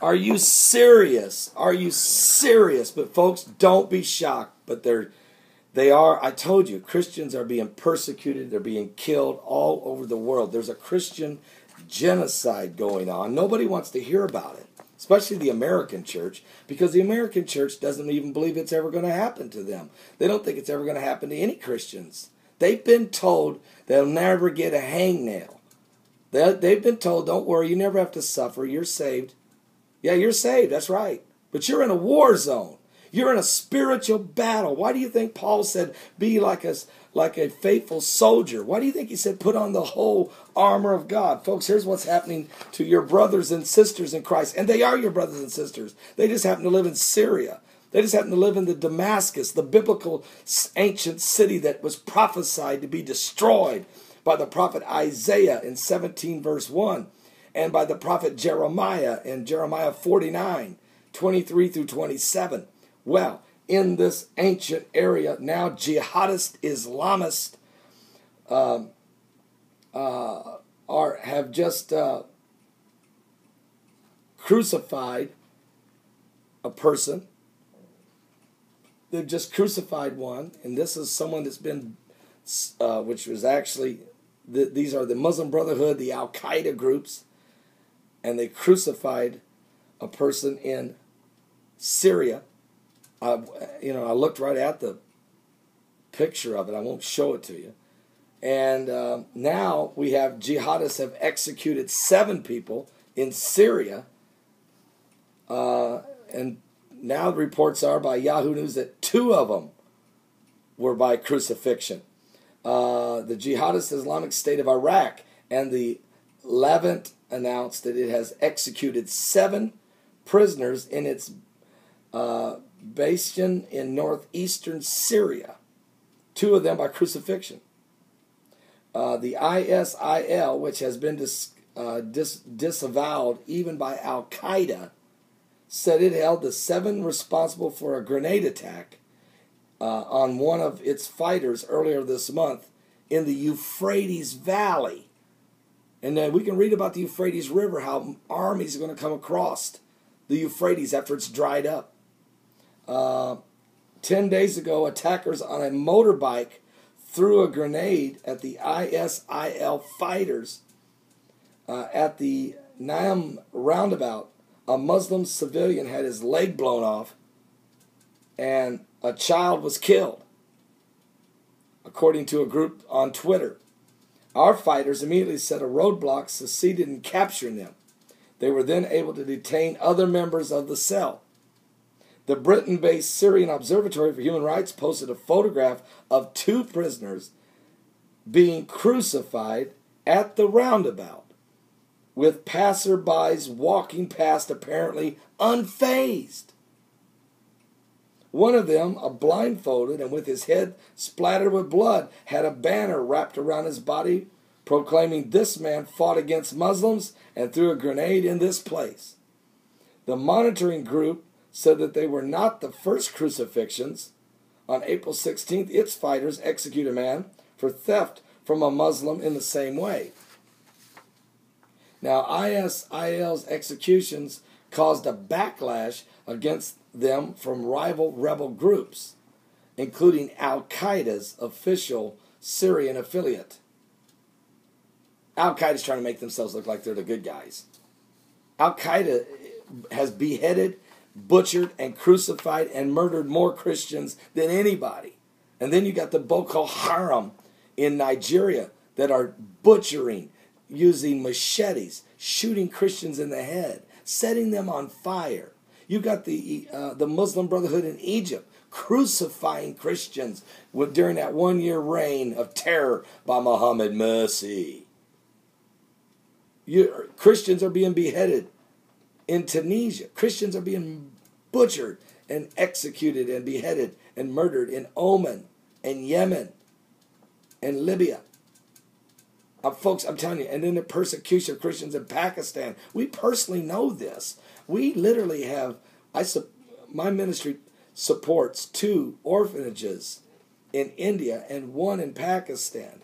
Are you serious? Are you serious? But folks, don't be shocked. But they are, I told you, Christians are being persecuted. They're being killed all over the world. There's a Christian genocide going on. Nobody wants to hear about it, especially the American church, because the American church doesn't even believe it's ever going to happen to them. They don't think it's ever going to happen to any Christians. They've been told they'll never get a hangnail. They've been told, don't worry, you never have to suffer. You're saved. Yeah, you're saved. That's right. But you're in a war zone. You're in a spiritual battle. Why do you think Paul said, be like a faithful soldier? Why do you think he said, put on the whole armor of God? Folks, here's what's happening to your brothers and sisters in Christ. And they are your brothers and sisters. They just happen to live in Syria. They just happen to live in the Damascus, the biblical ancient city that was prophesied to be destroyed by the prophet Isaiah in 17 verse 1, and by the prophet Jeremiah in Jeremiah 49, 23 through 27. Well, in this ancient area, now jihadist Islamists have just crucified a person. They've just crucified one, and this is someone that's been, which was actually, these are the Muslim Brotherhood, the Al-Qaeda groups, and they crucified a person in Syria. I looked right at the picture of it. I won't show it to you. And now we have jihadists have executed 7 people in Syria. And now the reports are by Yahoo News that 2 of them were by crucifixion. The Jihadist Islamic State of Iraq and the Levant announced that it has executed 7 prisoners in its bastion in northeastern Syria, 2 of them by crucifixion. The ISIL, which has been disavowed even by Al-Qaeda, said it held the 7 responsible for a grenade attack on one of its fighters earlier this month in the Euphrates Valley. And then we can read about the Euphrates River, how armies are going to come across the Euphrates after it's dried up. 10 days ago, attackers on a motorbike threw a grenade at the ISIL fighters at the Naam roundabout. A Muslim civilian had his leg blown off, and a child was killed, according to a group on Twitter. Our fighters immediately set a roadblock, succeeded in capturing them. They were then able to detain other members of the cell. The Britain-based Syrian Observatory for Human Rights posted a photograph of 2 prisoners being crucified at the roundabout, with passerbys walking past apparently unfazed. One of them, a blindfolded and with his head splattered with blood, had a banner wrapped around his body proclaiming, "This man fought against Muslims and threw a grenade in this place." The monitoring group said that they were not the first crucifixions. On April 16th, its fighters executed a man for theft from a Muslim in the same way. Now, ISIL's executions caused a backlash against them from rival rebel groups, including Al-Qaeda's official Syrian affiliate. Al-Qaeda's trying to make themselves look like they're the good guys. Al-Qaeda has beheaded, butchered, and crucified and murdered more Christians than anybody. And then you got the Boko Haram in Nigeria that are butchering, using machetes, shooting Christians in the head, setting them on fire. You got the Muslim Brotherhood in Egypt crucifying Christians during that 1-year reign of terror by Muhammad Mercy. Christians are being beheaded in Tunisia. Christians are being butchered and executed and beheaded and murdered in Oman and Yemen and Libya. Folks, I'm telling you, and then the persecution of Christians in Pakistan. We personally know this. We literally have, my ministry supports 2 orphanages in India and 1 in Pakistan.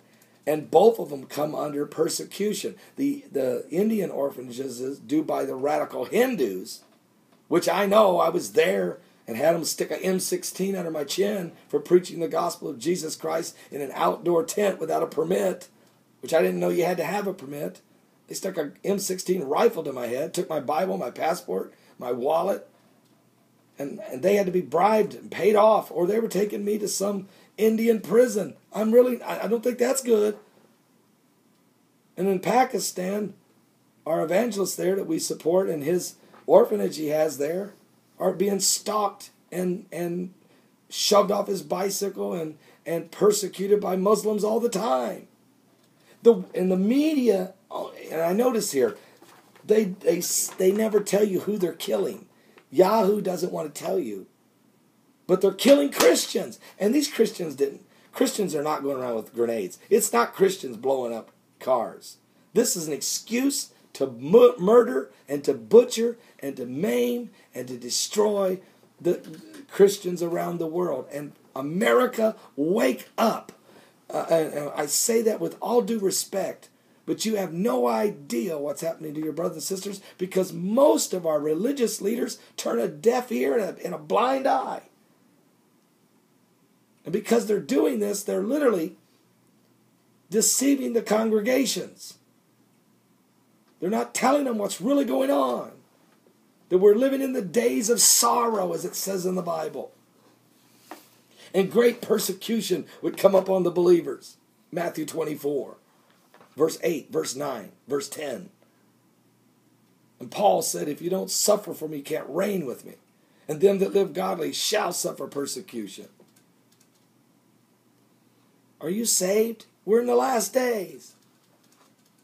And both of them come under persecution. The Indian orphanages is due by the radical Hindus, which I know I was there and had them stick an M16 under my chin for preaching the gospel of Jesus Christ in an outdoor tent without a permit, which I didn't know you had to have a permit. They stuck an M16 rifle to my head, took my Bible, my passport, my wallet, and they had to be bribed and paid off, or they were taking me to some Indian prison. I don't think that's good. And in Pakistan, our evangelist there that we support and his orphanage he has there are being stalked and shoved off his bicycle and persecuted by Muslims all the time. In the media, and I notice here, they never tell you who they're killing. Yahoo doesn't want to tell you. But they're killing Christians. And these Christians are not going around with grenades. It's not Christians blowing up cars. This is an excuse to murder and to butcher and to maim and to destroy the Christians around the world. And America, wake up. And I say that with all due respect, but you have no idea what's happening to your brothers and sisters because most of our religious leaders turn a deaf ear and a blind eye. And because they're doing this, they're literally deceiving the congregations. They're not telling them what's really going on. That we're living in the days of sorrow, as it says in the Bible. And great persecution would come upon the believers. Matthew 24, verse 8, verse 9, verse 10. And Paul said, if you don't suffer for me, you can't reign with me. And them that live godly shall suffer persecution. Are you saved? We're in the last days.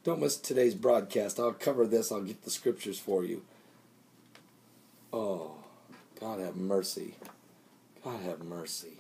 Don't miss today's broadcast. I'll cover this. I'll get the scriptures for you. Oh, God have mercy. God have mercy.